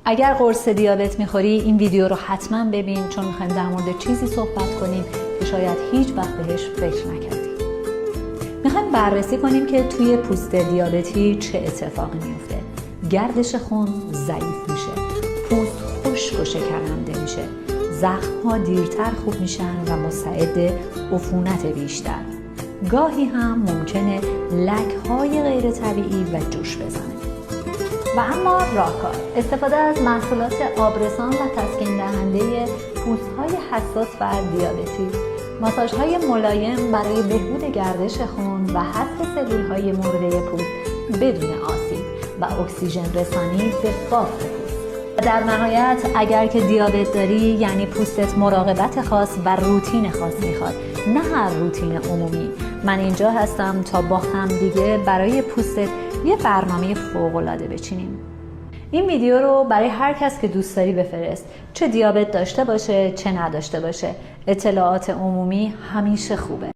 اگر قرص دیابت میخوری این ویدیو رو حتما ببین، چون میخوایم در مورد چیزی صحبت کنیم که شاید هیچ وقت بهش فکر نکردی. میخوایم بررسی کنیم که توی پوست دیابتی چه اتفاقی میفته. گردش خون ضعیف میشه، پوست خشک و شکننده میشه، زخم‌ها دیرتر خوب میشن و مستعد عفونت بیشتر. گاهی هم ممکنه لک‌های غیر طبیعی و جوش بزنه. و اما راهکار استفاده از محصولات آبرسان و تسکین دهنده پوست‌های حساس و دیابتی، ماساژهای ملایم برای بهبود گردش خون و حذف سلول‌های مرده پوست بدون آسیب و اکسیژن رسانی به بافت پوست. در نهایت اگر که دیابت داری یعنی پوستت مراقبت خاص و روتین خاص میخواد، نه هر روتین عمومی. من اینجا هستم تا با هم دیگه برای پوستت یه برنامه فوق‌العاده بچینیم. این ویدیو رو برای هر کس که دوست داری بفرست، چه دیابت داشته باشه چه نداشته باشه. اطلاعات عمومی همیشه خوبه.